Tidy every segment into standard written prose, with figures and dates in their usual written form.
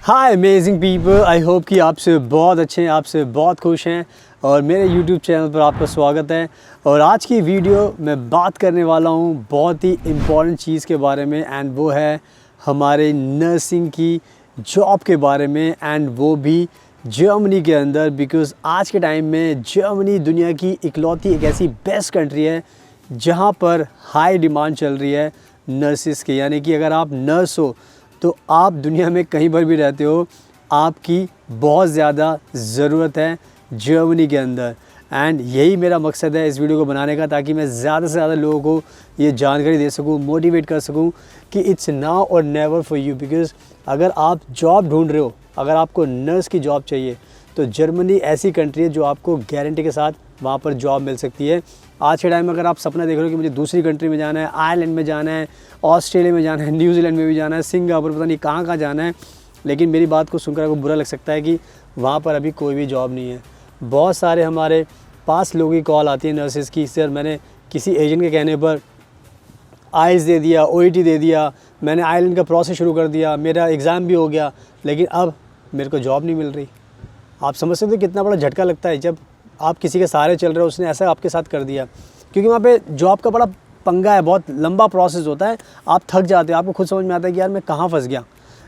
Hi amazing people, I hope कि आपसे बहुत अच्छे हैं, आपसे बहुत खुश हैं और मेरे यूट्यूब चैनल पर आपका स्वागत है। और आज की वीडियो मैं बात करने वाला हूँ बहुत ही इम्पॉर्टेंट चीज़ के बारे में, एंड वो है हमारे नर्सिंग की जॉब के बारे में, एंड वो भी जर्मनी के अंदर। बिकॉज़ आज के टाइम में जर्मनी दुनिया की इकलौती एक ऐसी बेस्ट कंट्री है जहाँ पर हाई डिमांड चल रही है नर्सिस की। यानी कि अगर आप नर्स हो तो आप दुनिया में कहीं पर भी रहते हो, आपकी बहुत ज़्यादा ज़रूरत है जर्मनी के अंदर। एंड यही मेरा मकसद है इस वीडियो को बनाने का, ताकि मैं ज़्यादा से ज़्यादा लोगों को ये जानकारी दे सकूँ, मोटिवेट कर सकूँ कि इट्स नाउ और नेवर फॉर यू। बिकॉज़ अगर आप जॉब ढूंढ रहे हो, अगर आपको नर्स की जॉब चाहिए, तो जर्मनी ऐसी कंट्री है जो आपको गारंटी के साथ वहाँ पर जॉब मिल सकती है। आज के टाइम में अगर आप सपना देख रहे हो कि मुझे दूसरी कंट्री में जाना है, आयरलैंड में जाना है, ऑस्ट्रेलिया में जाना है, न्यूजीलैंड में भी जाना है, सिंगापुर, पता नहीं कहाँ कहाँ जाना है, लेकिन मेरी बात को सुनकर आपको बुरा लग सकता है कि वहाँ पर अभी कोई भी जॉब नहीं है। बहुत सारे हमारे पास लोगों की कॉल आती है नर्सेज़ की, सर मैंने किसी एजेंट के कहने पर आइल्स दे दिया, OET दे दिया, मैंने आयरलैंड का प्रोसेस शुरू कर दिया, मेरा एग्ज़ाम भी हो गया, लेकिन अब मेरे को जॉब नहीं मिल रही। आप समझ सकते हो कितना बड़ा झटका लगता है जब आप किसी के सहारे चल रहे हो, उसने ऐसा आपके साथ कर दिया। क्योंकि वहाँ पे जॉब का बड़ा पंगा है, बहुत लंबा प्रोसेस होता है, आप थक जाते हो, आपको खुद समझ में आता है कि यार मैं कहाँ फंस गया।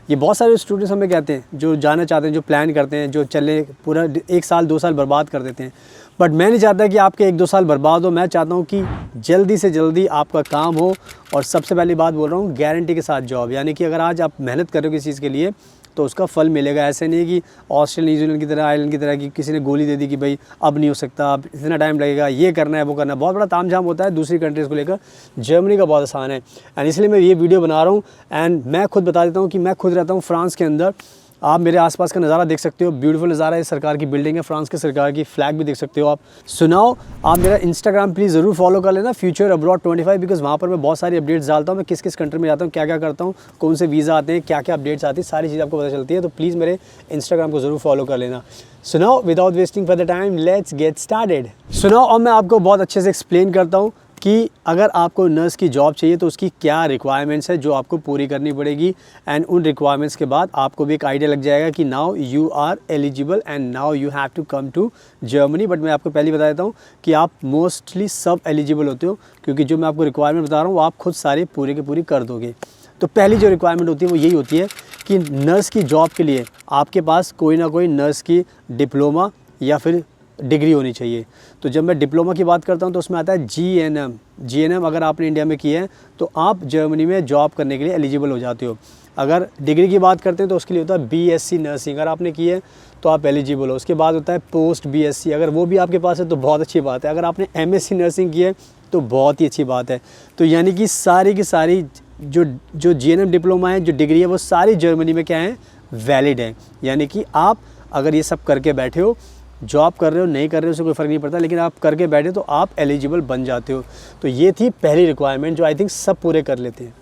ये बहुत सारे स्टूडेंट्स हमें कहते हैं जो जाना चाहते हैं, जो प्लान करते हैं, जो चले पूरा 1 साल 2 साल बर्बाद कर देते हैं। बट मैं नहीं चाहता कि आपके 1-2 साल बर्बाद हो, मैं चाहता हूँ कि जल्दी से जल्दी आपका काम हो। और सबसे पहली बात बोल रहा हूँ, गारंटी के साथ जॉब। यानी कि अगर आज आप मेहनत कर रहे हो किसी चीज़ के लिए तो उसका फल मिलेगा। ऐसे नहीं कि ऑस्ट्रेलिया न्यूजीलैंड की तरह, आयरलैंड की तरह कि किसी ने गोली दे दी कि भाई अब नहीं हो सकता, अब इतना टाइम लगेगा, ये करना है वो करना है। बहुत बड़ा तामझाम होता है दूसरी कंट्रीज़ को लेकर। जर्मनी का बहुत आसान है, एंड इसलिए मैं ये वीडियो बना रहा हूँ। एंड मैं खुद बता देता हूँ कि मैं खुद रहता हूँ फ्रांस के अंदर। आप मेरे आसपास का नज़ारा देख सकते हो, ब्यूटीफुल नज़ारा है। सरकार की बिल्डिंग है, फ्रांस के सरकार की फ्लैग भी देख सकते हो आप। सुनाओ, आप मेरा इंस्टाग्राम प्लीज़ ज़रूर फॉलो कर लेना, फ्यूचर अब्रॉड 25, बिकॉज़ वहाँ पर मैं बहुत सारी अपडेट्स डालता हूँ। मैं किस किस कंट्री में जाता हूँ, क्या क्या करता हूँ, कौन से वीज़ा आते हैं, क्या क्या अपडेट्स आती है, सारी चीज़ आपको पता चलती है। तो प्लीज़ मेरे इंस्टाग्राम को ज़रूर फॉलो कर लेना। सुनाओ, without wasting for the time, let's get started. सुनाओ, और मैं आपको बहुत अच्छे से एक्सप्लेन करता हूँ कि अगर आपको नर्स की जॉब चाहिए तो उसकी क्या रिक्वायरमेंट्स है जो आपको पूरी करनी पड़ेगी। एंड उन रिक्वायरमेंट्स के बाद आपको भी एक आइडिया लग जाएगा कि now you are eligible and now you have to come to Germany. But मैं आपको पहले बता देता हूँ कि आप मोस्टली सब एलिजिबल होते हो, क्योंकि जो मैं आपको रिक्वायरमेंट बता रहा हूँ वो आप खुद सारे पूरे के पूरी कर दोगे। तो पहली जो रिक्वायरमेंट होती है वो यही होती है कि नर्स की जॉब के लिए आपके पास कोई ना कोई नर्स की डिप्लोमा या फिर डिग्री होनी चाहिए। तो जब मैं डिप्लोमा की बात करता हूँ तो उसमें आता है GNM अगर आपने इंडिया में किया है तो आप जर्मनी में जॉब करने के लिए एलिजिबल हो जाते हो। अगर डिग्री की बात करते हैं तो उसके लिए होता है BSc नर्सिंग, अगर आपने की है तो आप एलिजिबल हो। उसके बाद होता है पोस्ट BSc, अगर वो भी आपके पास है तो बहुत अच्छी बात है। अगर आपने MSc नर्सिंग की है तो बहुत ही अच्छी बात है। तो यानी कि सारी की सारी जो GNM डिप्लोमा है, जो डिग्री है, वो सारी जर्मनी में क्या है, वैलिड है। यानी कि आप अगर ये सब करके बैठे हो, जॉब कर रहे हो नहीं कर रहे हो उससे कोई फ़र्क नहीं पड़ता, लेकिन आप करके बैठे तो आप एलिजिबल बन जाते हो। तो ये थी पहली रिक्वायरमेंट जो आई थिंक सब पूरे कर लेते हैं।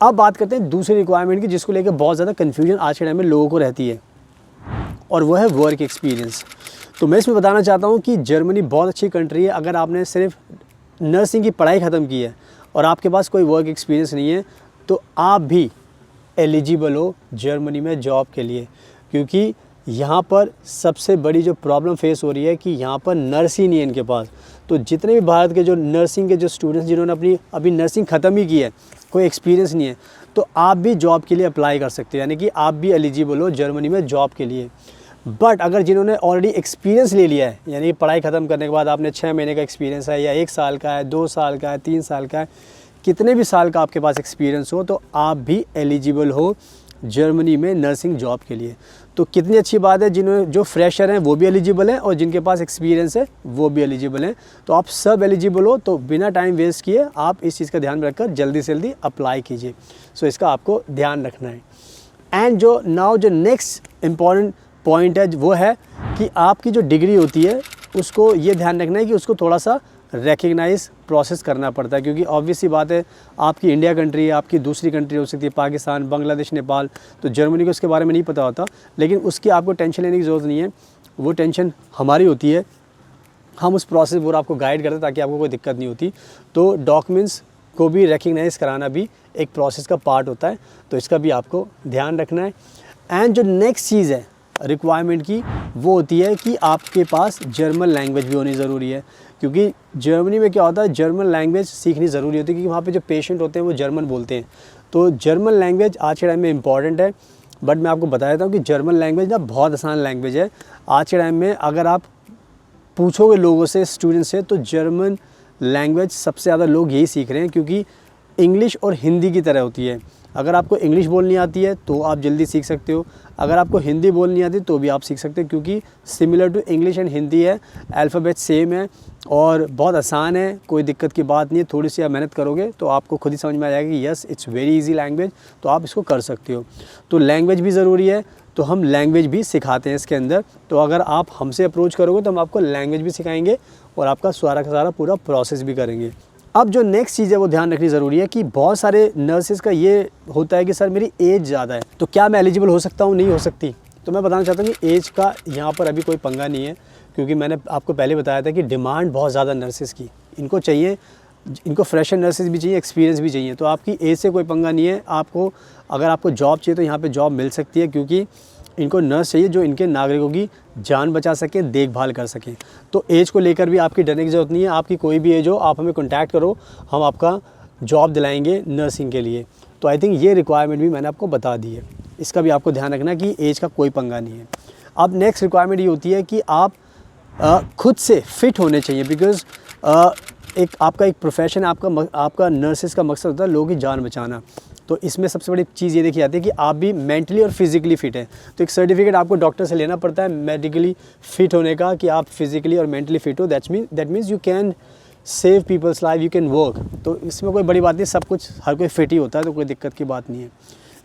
अब बात करते हैं दूसरी रिक्वायरमेंट की, जिसको लेकर बहुत ज़्यादा कन्फ्यूजन आज के टाइम में लोगों को रहती है, और वो है वर्क एक्सपीरियंस। तो मैं इसमें बताना चाहता हूँ कि जर्मनी बहुत अच्छी कंट्री है। अगर आपने सिर्फ नर्सिंग की पढ़ाई ख़त्म की है और आपके पास कोई वर्क एक्सपीरियंस नहीं है तो आप भी एलिजिबल हो जर्मनी में जॉब के लिए। क्योंकि यहाँ पर सबसे बड़ी जो प्रॉब्लम फेस हो रही है कि यहाँ पर नर्स ही नहीं है इनके पास। तो जितने भी भारत के जो नर्सिंग के जो स्टूडेंट्स जिन्होंने अभी नर्सिंग ख़त्म ही की है, कोई एक्सपीरियंस नहीं है, तो आप भी जॉब के लिए अप्लाई कर सकते हो। यानी कि आप भी एलिजिबल हो जर्मनी में जॉब के लिए। बट अगर जिन्होंने ऑलरेडी एक्सपीरियंस ले लिया है, यानी कि पढ़ाई ख़त्म करने के बाद आपने 6 महीने का एक्सपीरियंस है, या 1 साल का है, 2 साल का है, 3 साल का है, कितने भी साल का आपके पास एक्सपीरियंस हो, तो आप भी एलिजिबल हो जर्मनी में नर्सिंग जॉब के लिए। तो कितनी अच्छी बात है, जो फ्रेशर हैं वो भी एलिजिबल हैं और जिनके पास एक्सपीरियंस है वो भी एलिजिबल हैं। तो आप सब एलिजिबल हो, तो बिना टाइम वेस्ट किए आप इस चीज़ का ध्यान रखकर जल्दी से जल्दी अप्लाई कीजिए। सो इसका आपको ध्यान रखना है। एंड जो नेक्स्ट इम्पॉर्टेंट पॉइंट है वो है कि आपकी जो डिग्री होती है उसको ये ध्यान रखना है कि उसको थोड़ा सा रिकग्नाइज प्रोसेस करना पड़ता है, क्योंकि ऑब्वियस सी बात है आपकी इंडिया कंट्री है, आपकी दूसरी कंट्री हो सकती है पाकिस्तान, बांग्लादेश, नेपाल, तो जर्मनी को इसके बारे में नहीं पता होता। लेकिन उसकी आपको टेंशन लेने की ज़रूरत नहीं है, वो टेंशन हमारी होती है। हम उस प्रोसेस पूरा आपको गाइड करते हैं ताकि आपको कोई दिक्कत नहीं होती। तो डॉक्यूमेंट्स को भी रिकग्नाइज कराना भी एक प्रोसेस का पार्ट होता है, तो इसका भी आपको ध्यान रखना है। एंड जो नेक्स्ट चीज़ है रिक्वायरमेंट की, वो होती है कि आपके पास जर्मन लैंग्वेज भी होनी ज़रूरी है, क्योंकि जर्मनी में क्या होता है, जर्मन लैंग्वेज सीखनी ज़रूरी होती है, क्योंकि वहाँ पे जो पेशेंट होते हैं वो जर्मन बोलते हैं। तो जर्मन लैंग्वेज आज के टाइम में इम्पॉर्टेंट है। बट मैं आपको बता देता हूँ कि जर्मन लैंग्वेज ना बहुत आसान लैंग्वेज है। आज के टाइम में अगर आप पूछोगे लोगों से, स्टूडेंट्स से, तो जर्मन लैंग्वेज सबसे ज़्यादा लोग यही सीख रहे हैं, क्योंकि इंग्लिश और हिंदी की तरह होती है। अगर आपको इंग्लिश बोलनी आती है तो आप जल्दी सीख सकते हो, अगर आपको हिंदी बोलनी आती है तो भी आप सीख सकते हो, क्योंकि similar to English and Hindi है, अल्फ़ाबेट सेम है और बहुत आसान है, कोई दिक्कत की बात नहीं है। थोड़ी सी आप मेहनत करोगे तो आपको खुद ही समझ में आ जाएगा कि yes it's very easy language, तो आप इसको कर सकते हो। तो लैंग्वेज भी ज़रूरी है, तो हम लैंग्वेज भी सिखाते हैं इसके अंदर। तो अगर आप हमसे अप्रोच करोगे तो हम आपको लैंग्वेज भी सिखाएंगे और आपका सारा का सारा पूरा प्रोसेस भी करेंगे। अब जो नेक्स्ट चीज़ है वो ध्यान रखनी ज़रूरी है कि बहुत सारे नर्सेज़ का ये होता है कि सर मेरी एज ज़्यादा है, तो क्या मैं एलिजिबल हो सकता हूँ, नहीं हो सकती। तो मैं बताना चाहता हूँ कि एज का यहाँ पर अभी कोई पंगा नहीं है, क्योंकि मैंने आपको पहले बताया था कि डिमांड बहुत ज़्यादा नर्सेज़ की, इनको चाहिए, इनको फ्रेशर नर्सेज भी चाहिए, एक्सपीरियंस भी चाहिए। तो आपकी एज से कोई पंगा नहीं है। आपको अगर आपको जॉब चाहिए तो यहाँ पे जॉब मिल सकती है, क्योंकि इनको नर्स चाहिए जो इनके नागरिकों की जान बचा सके, देखभाल कर सकें। तो एज को लेकर भी आपकी डरने की ज़रूरत नहीं है। आपकी कोई भी एज हो, आप हमें कॉन्टैक्ट करो, हम आपका जॉब दिलाएंगे नर्सिंग के लिए। तो आई थिंक ये रिक्वायरमेंट भी मैंने आपको बता दी है, इसका भी आपको ध्यान रखना कि एज का कोई पंगा नहीं है। अब नेक्स्ट रिक्वायरमेंट ये होती है कि आप खुद से फिट होने चाहिए, बिकॉज़ एक आपका एक प्रोफेशन है, आपका नर्सिस का मकसद होता है लोगों की जान बचाना। तो इसमें सबसे बड़ी चीज़ ये देखी जाती है कि आप भी मेंटली और फिज़िकली फ़िट हैं। तो एक सर्टिफिकेट आपको डॉक्टर से लेना पड़ता है मेडिकली फ़िट होने का, कि आप फिज़िकली और मेंटली फ़िट हो। That means you can save people's life, you can work. तो इसमें कोई बड़ी बात नहीं, सब कुछ हर कोई फिट ही होता है, तो कोई दिक्कत की बात नहीं है।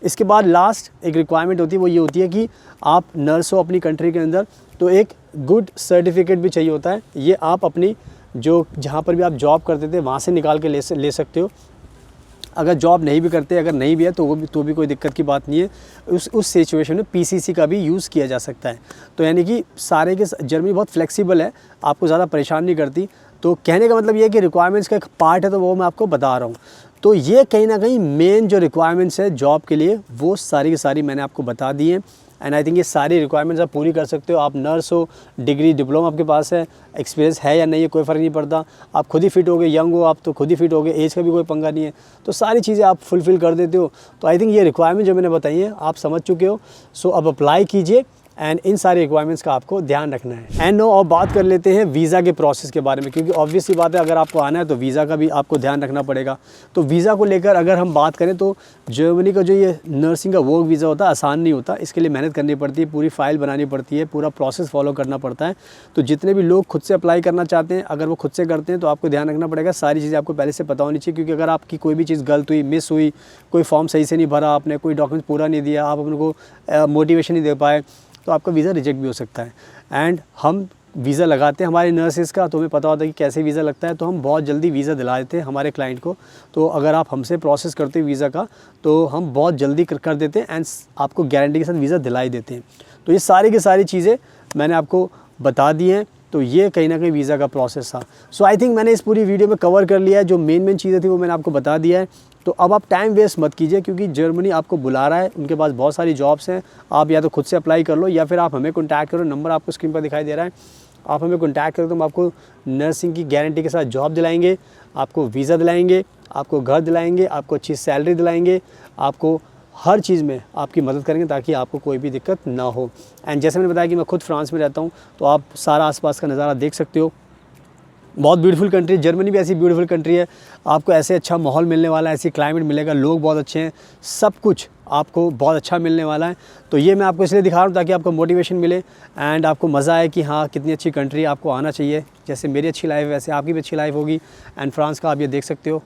इसके बाद लास्ट एक रिक्वायरमेंट होती है, वो ये होती है कि आप नर्स हो अपनी कंट्री के अंदर, तो एक गुड सर्टिफिकेट भी चाहिए होता है। ये आप अपनी जो जहाँ पर भी आप जॉब करते थे वहाँ से निकाल के ले सकते हो। अगर जॉब नहीं भी करते, अगर नहीं भी है तो भी कोई दिक्कत की बात नहीं है। उस सिचुएशन में पीसीसी का भी यूज़ किया जा सकता है। तो यानी कि सारे के जर्मनी बहुत फ्लेक्सिबल है, आपको ज़्यादा परेशान नहीं करती। तो कहने का मतलब ये है कि रिक्वायरमेंट्स का एक पार्ट है, तो वो मैं आपको बता रहा हूँ। तो ये कहीं ना कहीं मेन जो रिक्वायरमेंट्स है जॉब के लिए, वो सारी की सारी मैंने आपको बता दी है। एंड आई थिंक ये सारी रिक्वायरमेंट्स आप पूरी कर सकते हो। आप नर्स हो, डिग्री डिप्लोमा आपके पास है, एक्सपीरियंस है या नहीं है कोई फ़र्क नहीं पड़ता। आप खुद ही फिट हो गए, यंग हो आप तो खुद ही फिट हो गए, एज का भी कोई पंगा नहीं है। तो सारी चीज़ें आप फुलफ़िल कर देते हो। तो आई थिंक ये रिक्वायरमेंट जो मैंने बताई है आप समझ चुके हो। सो अब अप्लाई कीजिए एंड इन सारे रिक्वायरमेंट्स का आपको ध्यान रखना है। एंड नो, अब बात कर लेते हैं वीज़ा के प्रोसेस के बारे में, क्योंकि ऑब्वियस सी बात है अगर आपको आना है तो वीज़ा का भी आपको ध्यान रखना पड़ेगा। तो वीज़ा को लेकर अगर हम बात करें तो जर्मनी का जो ये नर्सिंग का वर्क वीज़ा होता है आसान नहीं होता। इसके लिए मेहनत करनी पड़ती है, पूरी फाइल बनानी पड़ती है, पूरा प्रोसेस फॉलो करना पड़ता है। तो जितने भी लोग खुद से अप्लाई करना चाहते हैं, अगर वो खुद से करते हैं तो आपको ध्यान रखना पड़ेगा, सारी चीज़ें आपको पहले से पता होनी चाहिए। क्योंकि अगर आपकी कोई भी चीज़ गलत हुई, मिस हुई, कोई फॉर्म सही से नहीं भरा आपने, कोई डॉक्यूमेंट पूरा नहीं दिया, आप अपने को मोटिवेशन नहीं दे पाए, तो आपका वीज़ा रिजेक्ट भी हो सकता है। एंड हम वीज़ा लगाते हैं हमारे नर्सेज़ का, तो हमें पता होता है कि कैसे वीज़ा लगता है, तो हम बहुत जल्दी वीज़ा दिला देते हैं हमारे क्लाइंट को। तो अगर आप हमसे प्रोसेस करते हो वीज़ा का, तो हम बहुत जल्दी कर देते हैं एंड आपको गारंटी के साथ वीज़ा दिला ही देते हैं। तो ये सारी की सारी चीज़ें मैंने आपको बता दी हैं। तो ये कहीं ना कहीं वीज़ा का प्रोसेस था। सो आई थिंक मैंने इस पूरी वीडियो में कवर कर लिया है, जो मेन चीज़ें थी वो मैंने आपको बता दिया है। तो अब आप टाइम वेस्ट मत कीजिए, क्योंकि जर्मनी आपको बुला रहा है, उनके पास बहुत सारी जॉब्स हैं। आप या तो खुद से अप्लाई कर लो या फिर आप हमें कॉन्टैक्ट करो, नंबर आपको स्क्रीन पर दिखाई दे रहा है, आप हमें कॉन्टैक्ट करो तो हम आपको नर्सिंग की गारंटी के साथ जॉब दिलाएंगे, आपको वीज़ा दिलाएंगे, आपको घर दिलाएंगे, आपको अच्छी सैलरी दिलाएंगे, आपको हर चीज़ में आपकी मदद करेंगे ताकि आपको कोई भी दिक्कत ना हो। एंड जैसे मैंने बताया कि मैं खुद फ्रांस में रहता हूँ, तो आप सारा आसपास का नज़ारा देख सकते हो। बहुत ब्यूटीफुल कंट्री है। जर्मनी भी ऐसी ब्यूटीफुल कंट्री है, आपको ऐसे अच्छा माहौल मिलने वाला है, ऐसी क्लाइमेट मिलेगा, लोग बहुत अच्छे हैं, सब कुछ आपको बहुत अच्छा मिलने वाला है। तो ये मैं आपको इसलिए दिखा रहा हूँ ताकि आपको मोटिवेशन मिले एंड आपको मज़ा आए कि हाँ कितनी अच्छी कंट्री है, आपको आना चाहिए। जैसे मेरी अच्छी लाइफ है वैसे आपकी भी अच्छी लाइफ होगी। एंड फ्रांस का आप ये देख सकते हो,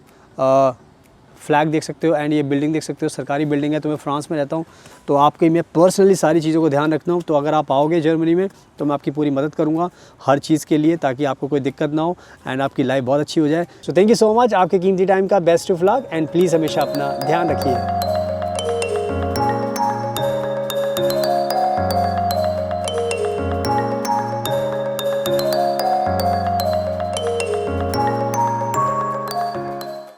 फ्लैग देख सकते हो एंड ये बिल्डिंग देख सकते हो, सरकारी बिल्डिंग है। तो मैं फ्रांस में रहता हूँ, तो आपके मैं पर्सनली सारी चीज़ों को ध्यान रखता हूँ। तो अगर आप आओगे जर्मनी में तो मैं आपकी पूरी मदद करूँगा हर चीज़ के लिए, ताकि आपको कोई दिक्कत ना हो एंड आपकी लाइफ बहुत अच्छी हो जाए। So thank you so much, आपके कीमती टाइम का best of luck and please हमेशा अपना ध्यान रखिए।